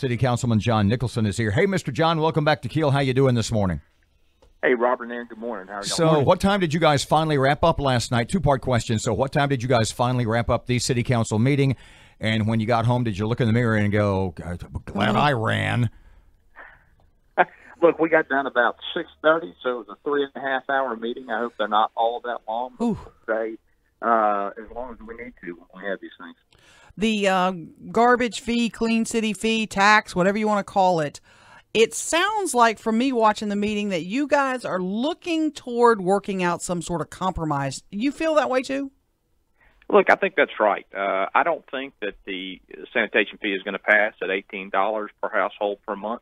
City Councilman John Nickelson is here. Hey, Mr. John, welcome back to KEEL. How you doing this morning? Hey, Robert and Aaron, good morning. How are y'all? So what time did you guys finally wrap up last night? Two-part question. So what time did you guys finally wrap up the city council meeting? And when you got home, did you look in the mirror and go, glad I ran? Look, we got done about 6:30, so it was a 3.5-hour meeting. I hope they're not all that long. But we'll stay as long as we need to when we have these things. The garbage fee, clean city fee, tax, whatever you want to call it. It sounds like, from me watching the meeting, that you guys are looking toward working out some sort of compromise. You feel that way too? Look, I think that's right. I don't think that the sanitation fee is going to pass at $18 per household per month.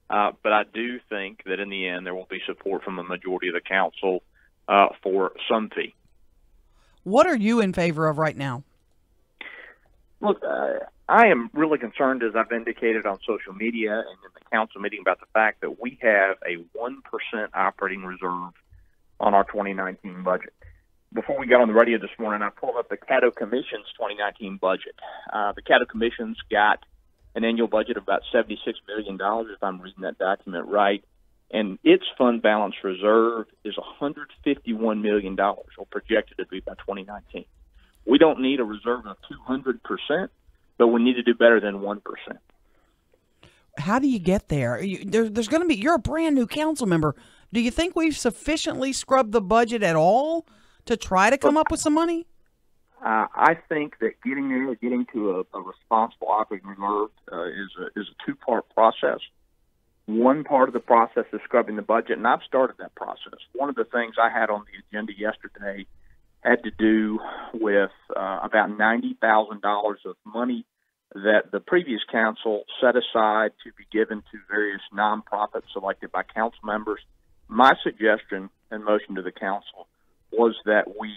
But I do think that in the end there will be support from the majority of the council for some fee. What are you in favor of right now? Look, I am really concerned, as I've indicated on social media and in the council meeting, about the fact that we have a 1% operating reserve on our 2019 budget. Before we got on the radio this morning, I pulled up the Caddo Commission's 2019 budget. The Caddo Commission's got an annual budget of about $76 million, if I'm reading that document right, and its fund balance reserve is $151 million, or projected to be by 2019. We don't need a reserve of 200%, but we need to do better than 1%. How do you get there? There's going to be, you're a brand new council member. Do you think we've sufficiently scrubbed the budget at all to try to come up with some money? I think that getting to a responsible operating reserve is a two-part process. One part of the process is scrubbing the budget, and I've started that process. One of the things I had on the agenda yesterday had to do with about $90,000 of money that the previous council set aside to be given to various nonprofits selected by council members. My suggestion and motion to the council was that we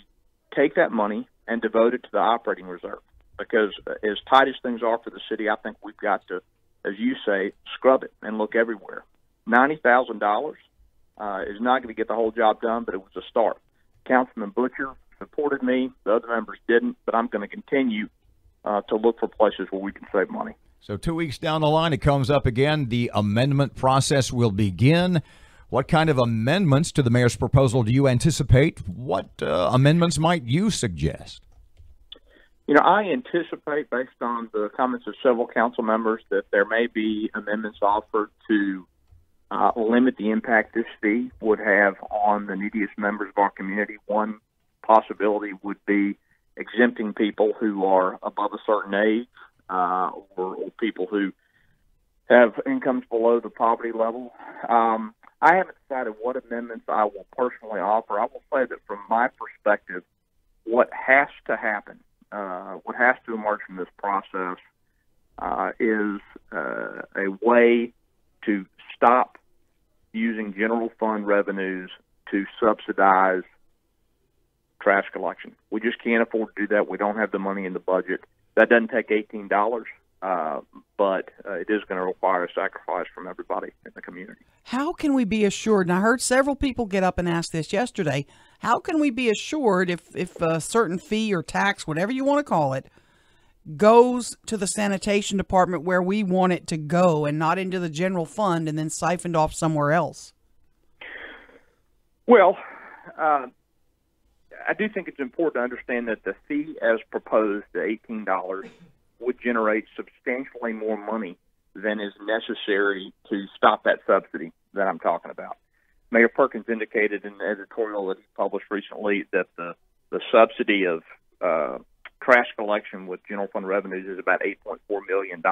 take that money and devote it to the operating reserve, because as tight as things are for the city, I think we've got to, as you say, scrub it and look everywhere. $90,000 is not going to get the whole job done, but it was a start. Councilman Butcher supported me. The other members didn't, but I'm going to continue to look for places where we can save money. So 2 weeks down the line, it comes up again. The amendment process will begin. What kind of amendments to the mayor's proposal do you anticipate? What amendments might you suggest? You know, I anticipate, based on the comments of several council members, that there may be amendments offered to limit the impact this fee would have on the neediest members of our community. One possibility would be exempting people who are above a certain age or people who have incomes below the poverty level. I haven't decided what amendments I will personally offer. I will say that from my perspective, what has to happen, what has to emerge from this process is a way to stop using general fund revenues to subsidize trash collection. We just can't afford to do that. We don't have the money in the budget. That doesn't take $18, but it is going to require a sacrifice from everybody in the community. How can we be assured, and I heard several people get up and ask this yesterday, how can we be assured if a certain fee or tax, whatever you want to call it, goes to the sanitation department where we want it to go and not into the general fund and then siphoned off somewhere else? Well, I do think it's important to understand that the fee as proposed, the $18, would generate substantially more money than is necessary to stop that subsidy that I'm talking about. Mayor Perkins indicated in an editorial that he published recently that the subsidy of trash collection with general fund revenues is about $8.4 million.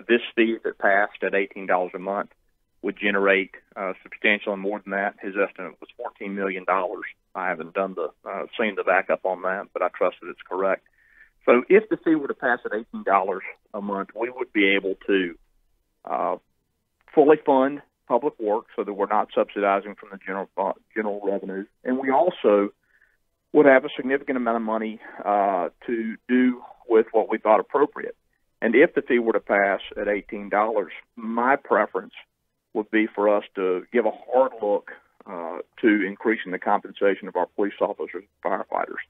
This fee that passed at $18 a month would generate substantially more than that. His estimate was $14 million. I haven't done seen the backup on that, but I trust that it's correct. So if the fee were to pass at $18 a month, we would be able to fully fund public work so that we're not subsidizing from the general revenues. And we also would have a significant amount of money to do with what we thought appropriate. And if the fee were to pass at $18, my preference would be for us to give a hard look to increasing the compensation of our police officers and firefighters.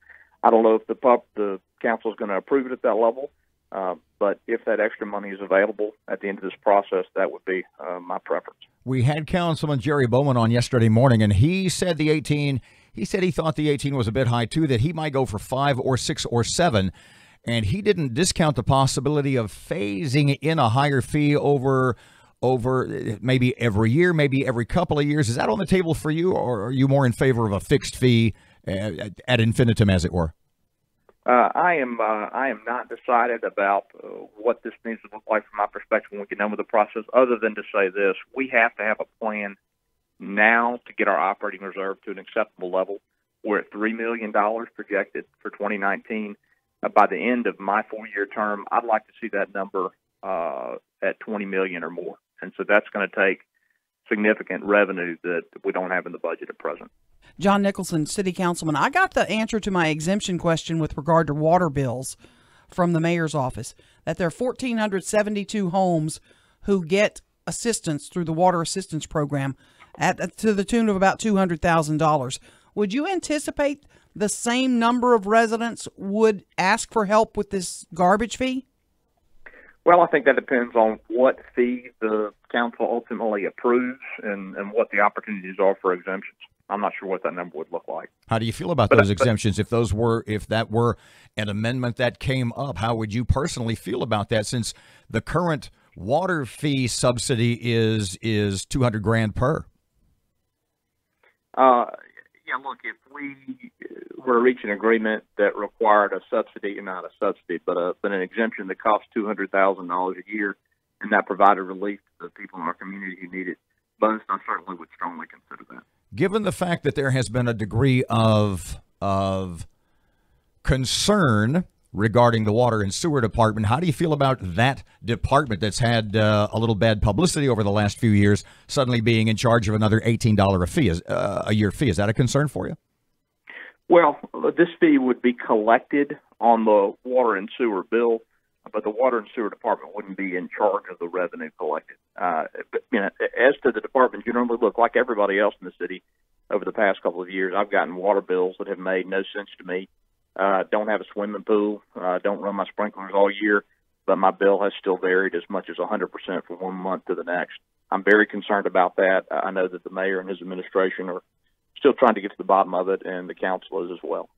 I don't know if the council is going to approve it at that level, but But if that extra money is available at the end of this process, that would be my preference. We had Councilman Jerry Bowman on yesterday morning, and he said the 18. He said he thought the 18 was a bit high too. That he might go for 5 or 6 or 7, and he didn't discount the possibility of phasing in a higher fee over maybe every year, maybe every couple of years. Is that on the table for you, or are you more in favor of a fixed fee ad infinitum, as it were? I am not decided about what this needs to look like from my perspective when we get done with the process, other than to say this: we have to have a plan now to get our operating reserve to an acceptable level. We're at $3 million projected for 2019. By the end of my 4-year term, I'd like to see that number at $20 million or more. And so that's going to take significant revenue that we don't have in the budget at present. John Nickelson, City Councilman, I got the answer to my exemption question with regard to water bills from the mayor's office, that there are 1,472 homes who get assistance through the water assistance program to the tune of about $200,000. Would you anticipate the same number of residents would ask for help with this garbage fee? Well, I think that depends on what fee the council ultimately approves and what the opportunities are for exemptions. I'm not sure what that number would look like. How do you feel about those exemptions? If that were an amendment that came up, how would you personally feel about that? Since the current water fee subsidy is $200,000 per. Yeah, look, if we were to reach an agreement that required a subsidy, not a subsidy, but an exemption that cost $200,000 a year, and that provided relief to the people in our community who need it most, I certainly would strongly consider that. Given the fact that there has been a degree of concern regarding the water and sewer department, how do you feel about that department that's had a little bad publicity over the last few years suddenly being in charge of another $18 a year fee? Is that a concern for you? Well, this fee would be collected on the water and sewer bill, but the water and sewer department wouldn't be in charge of the revenue collected. But, as to the department generally, look, like everybody else in the city over the past couple of years, I've gotten water bills that have made no sense to me. Don't have a swimming pool, don't run my sprinklers all year, but my bill has still varied as much as 100% from one month to the next. I'm very concerned about that. I know that the mayor and his administration are still trying to get to the bottom of it, and the council is as well.